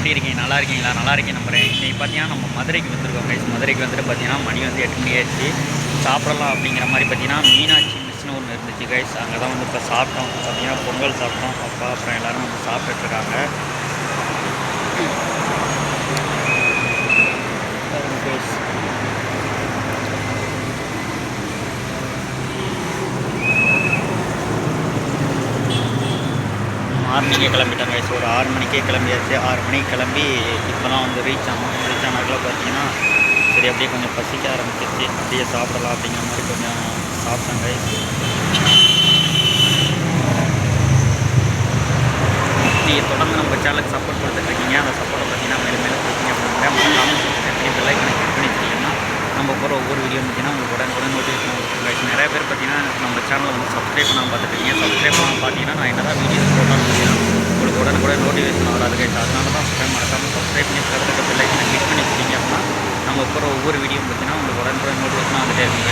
எப்படி இருக்கீங்க? நல்லா இருக்கீங்களா? நல்லா இருக்கேன் நம்புறேன். இன்னைக்கு பார்த்தீங்கன்னா, நம்ம மதுரைக்கு வந்திருக்கோம் கைஸ். மதுரைக்கு வந்துட்டு பார்த்தீங்கன்னா, மணி வந்து 8 மணி ஆயிடுச்சு. சாப்பிடலாம் அப்படிங்கிற மாரி பார்த்தீங்கன்னா, மீனாட்சி மெஸ்ன்னு ஒண்ணு இருந்துச்சு கைஸ். அங்க தான் வந்து இப்போ சாப்பிட்டோம். பார்த்தீங்கன்னா, பொங்கல் சாப்பிட்டோம். அப்பா அப்புறம் எல்லாரும் வந்து சாப்பிட்டுட்டு இருக்காங்க. பாருங்க கைஸ். மார்னிங்கே கிளம்பிட்டோம் கைஸ். ஒரு 6 மணிக்கே கிளம்பியாச்சு. 6 மணிக்கு கிளம்பி இப்போ தான் வந்து ரீச் ஆனோம். ரீச் ஆனதுக்குள்ள பார்த்தீங்கன்னா, சரி அப்படியே கொஞ்சம் பசிக்க ஆரம்பிச்சிருச்சு. அப்படியே சாப்பிடலாம் அப்படிங்கிற மாதிரி கொஞ்சம் சாப்பிட்டேன் கைஸ். நீங்கள் தொடர்ந்து நம்ம சேனலுக்கு சப்போர்ட் கொடுத்துட்ருக்கீங்க. அந்த சப்போர்ட்டை பார்த்தீங்கன்னா மேலும் மேலும் கொடுத்தீங்க அப்படின்னா மறக்காமல் சப்ஸ்கிரைப் பண்ணி பெல் ஐக்கனை கிளிக் பண்ணி வச்சிட்டிங்கன்னா நம்ம போகிற ஒவ்வொரு வீடியோ பார்த்தீங்கன்னா உங்களுக்கு உடனுக்குடன் நோட்டிஃபிகேஷன் கொடுக்கும் கைஸ். நிறைய பேர் பார்த்தீங்கன்னா நம்ம சேனலை வந்து சப்ஸ்கிரைப் பண்ணாமல் பார்த்துருக்கீங்க. சப்ஸ்கிரைப் பண்ணாமல் பார்த்தீங்கன்னா நான் என்ன தான் வீடியோஸ் போட்டாலும் பார்த்தீங்கன்னா உங்களுக்கு உடனுக்குடன் நோட்டிஃபிகேஷன் வராது கைஸ். அதனால தான் மறக்காமல் சப்ஸ்கிரைப் பண்ணி பக்கத்தில் பெல் ஐக்கனை கிளிக் பண்ணி வச்சிட்டிங்க அப்படின்னா நம்ம போகிற ஒவ்வொரு வீடியோ பார்த்தீங்கன்னா உங்களுக்கு உடனுக்குடன் நோட்டிஃபிகேஷன் வந்துட்டே இருக்கும்.